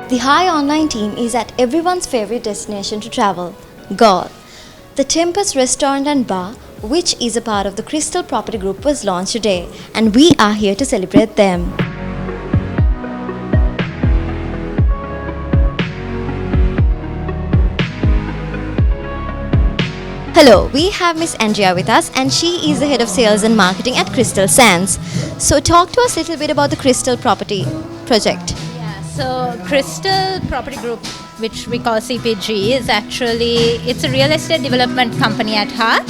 The HII online team is at everyone's favorite destination to travel, Gaur. The Tempest restaurant and bar, which is a part of the Crystal Property Group, was launched today, and we are here to celebrate them. Hello, we have Miss Andrea with us, and she is the head of sales and marketing at Crystal Sands. So talk to us a little bit about the Crystal Property project. So Crystal Property Group, which we call CPG, is actually, it's a real estate development company at heart.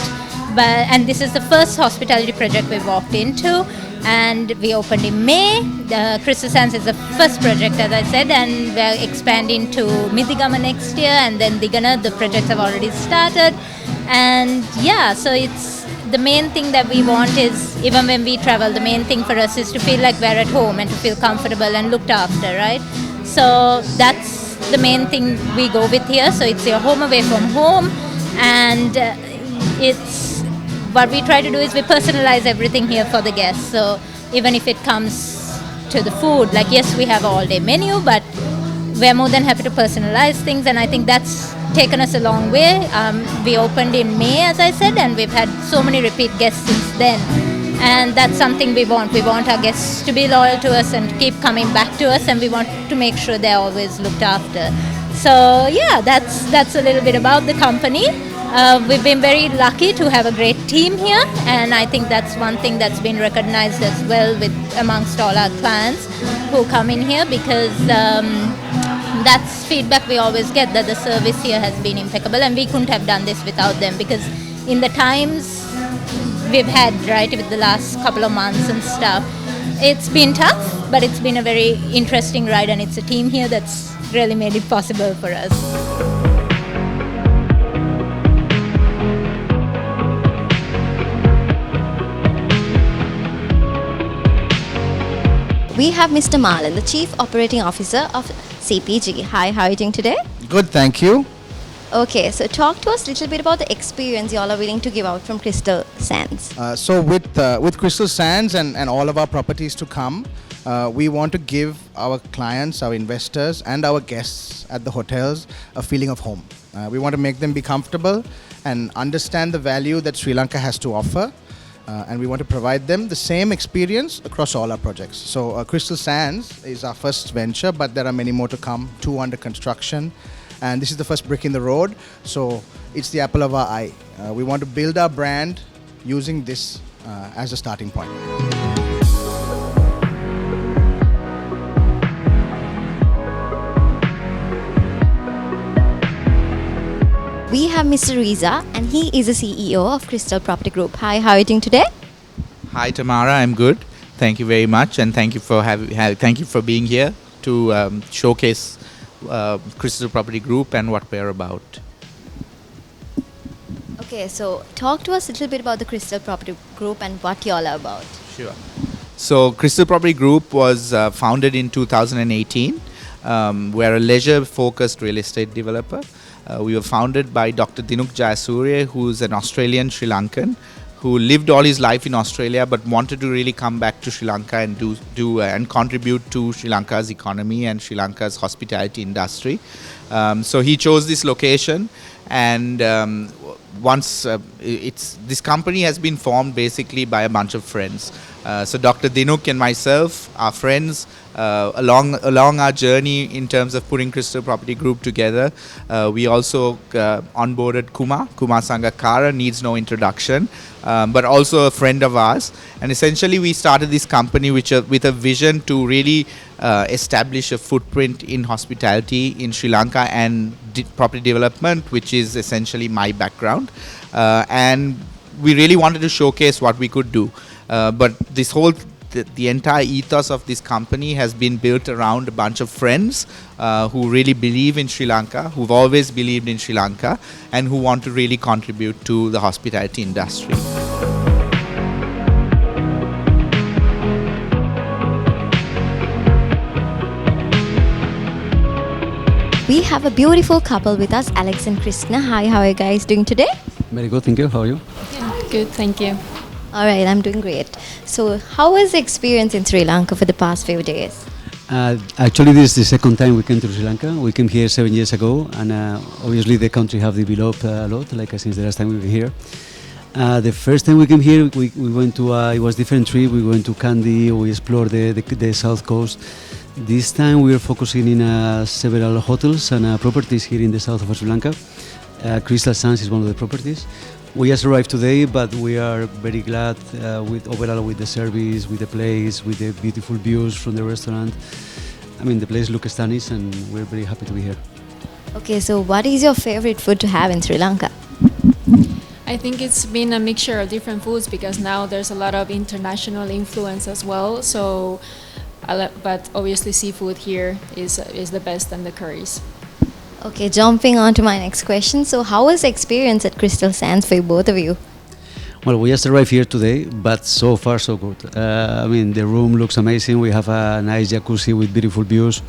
And this is the first hospitality project we walked into, and we opened in May. The Crystal Sands is the first project, as I said, and we're expanding to Midigama next year, and then Digana. The projects have already started. And so it's the main thing that we want is, even when we travel, the main thing for us is to feel like we're at home and to feel comfortable and looked after, right? So that's the main thing we go with here. So it's your home away from home, and it's what we try to do is we personalize everything here for the guests. So even if it comes to the food, like yes, we have an all-day menu, but we're more than happy to personalize things, and I think that's taken us a long way. We opened in May, as I said, and we've had so many repeat guests since then. And that's something we want. We want our guests to be loyal to us and keep coming back to us, and we want to make sure they're always looked after. So that's a little bit about the company. We've been very lucky to have a great team here, and I think that's one thing that's been recognized as well with amongst all our clients who come in here, because that's feedback we always get, that the service here has been impeccable, and we couldn't have done this without them, because in the times we've had, right, with the last couple of months and stuff, it's been tough, but it's been a very interesting ride, and it's a team here that's really made it possible for us. We have Mr. Marlon, the Chief Operating Officer of CPG. Hi, how are you doing today? Good, thank you. Okay, so talk to us a little bit about the experience you all are willing to give out from Crystal Sands. So with Crystal Sands and all of our properties to come, we want to give our clients, our investors, and our guests at the hotels a feeling of home. We want to make them be comfortable and understand the value that Sri Lanka has to offer. And we want to provide them the same experience across all our projects. So Crystal Sands is our first venture, but there are many more to come, 2 under construction. And this is the first brick in the road, so it's the apple of our eye. We want to build our brand using this as a starting point. We have Mr. Riza, and he is the CEO of Crystal Property Group. Hi, how are you doing today? Hi Tamara, I'm good. Thank you very much, and thank you for being here to showcase Crystal Property Group and what we're about. Okay, so talk to us a little bit about the Crystal Property Group and what you all are about. Sure. So Crystal Property Group was founded in 2018. We're a leisure-focused real estate developer. We were founded by Dr. Dialog Ch, who's an Australian Sri Lankan who lived all his life in Australia but wanted to really come back to Sri Lanka and do and contribute to Sri Lanka's economy and Sri Lanka's hospitality industry. So he chose this location, and this company has been formed basically by a bunch of friends. So Dr. Dinuk and myself are friends along our journey in terms of putting Crystal Property Group together. We also onboarded Kumar Sangakara, needs no introduction, but also a friend of ours. And essentially we started this company with a vision to really establish a footprint in hospitality in Sri Lanka and property development, which is essentially my background. And we really wanted to showcase what we could do. But the entire ethos of this company has been built around a bunch of friends who really believe in Sri Lanka, who've always believed in Sri Lanka, and who want to really contribute to the hospitality industry. We have a beautiful couple with us, Alex and Krishna. Hi, how are you guys doing today? Very good, thank you. How are you? Good, thank you. All right, I'm doing great. So how was the experience in Sri Lanka for the past few days? Actually, this is the second time we came to Sri Lanka. We came here 7 years ago, and obviously the country have developed a lot, like since the last time we were here. The first time we came here, we went to, it was different trip. We went to Kandy, we explored the south coast. This time we are focusing in several hotels and properties here in the south of Sri Lanka. Crystal Sands is one of the properties. We just arrived today, but we are very glad with overall with the service, with the place, with the beautiful views from the restaurant. I mean, the place looks stunning, and we're very happy to be here. Okay, so what is your favorite food to have in Sri Lanka? I think it's been a mixture of different foods because now there's a lot of international influence as well. So, but obviously seafood here is the best, and the curries. Okay, jumping on to my next question. So, how was the experience at Crystal Sands for both of you? Well, we just arrived here today, but so far so good. I mean, the room looks amazing. We have a nice jacuzzi with beautiful views.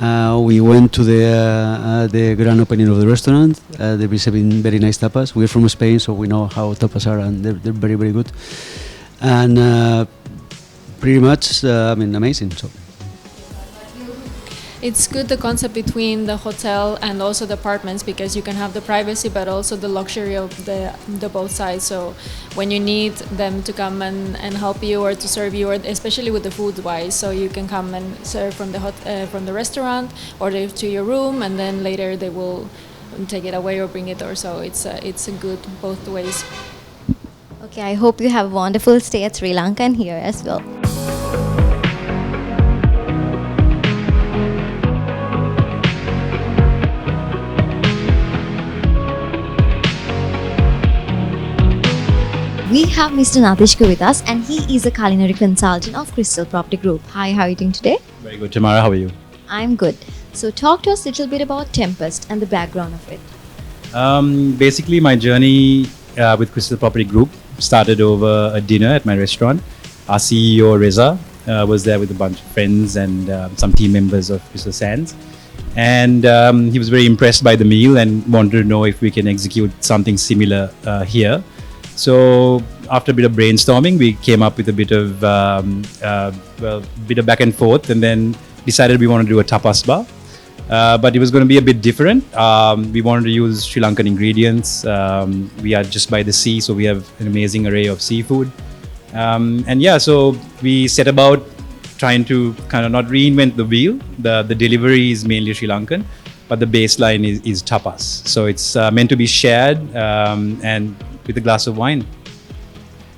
We went to the grand opening of the restaurant. They've been serving very nice tapas. We're from Spain, so we know how tapas are, and they're very, very good. And pretty much, I mean, amazing. So. It's good, the concept between the hotel and also the apartments, because you can have the privacy but also the luxury of the both sides. So when you need them to come and help you or to serve you, or especially with the food wise, so you can come and serve from the restaurant or to your room, and then later they will take it away or bring it, or so it's a good both ways. Okay, I hope you have a wonderful stay at Sri Lanka and here as well. We have Mr. Natishka with us, and he is a culinary consultant of Crystal Property Group. Hi, how are you doing today? Very good, Tamara. How are you? I'm good. So talk to us a little bit about Tempest and the background of it. Basically, my journey with Crystal Property Group started over a dinner at my restaurant. Our CEO, Reza, was there with a bunch of friends and some team members of Crystal Sands. And he was very impressed by the meal and wanted to know if we can execute something similar here. So after a bit of brainstorming, we came up with a bit of back and forth, and then decided we wanted to do a tapas bar. But it was going to be a bit different. We wanted to use Sri Lankan ingredients. We are just by the sea, so we have an amazing array of seafood. And yeah, so we set about trying to kind of not reinvent the wheel. The delivery is mainly Sri Lankan, but the baseline is tapas. So it's meant to be shared and with a glass of wine.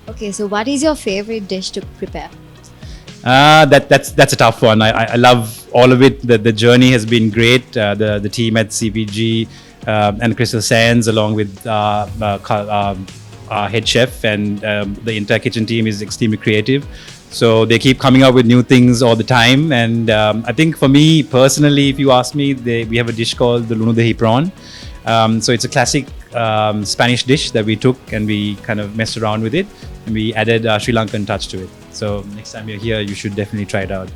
Okay, so what is your favorite dish to prepare? That's a tough one. I love all of it. The journey has been great. The team at CPG and Crystal Sands, along with our head chef and the entire kitchen team, is extremely creative. So they keep coming up with new things all the time. And I think for me personally, if you ask me, we have a dish called the Lunu Dahi prawn. So it's a classic Spanish dish that we took and we kind of messed around with it, and we added a Sri Lankan touch to it. So next time you're here, you should definitely try it out.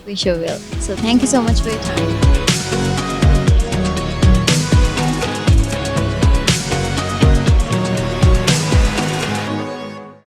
We sure will. So thank you so much for your time.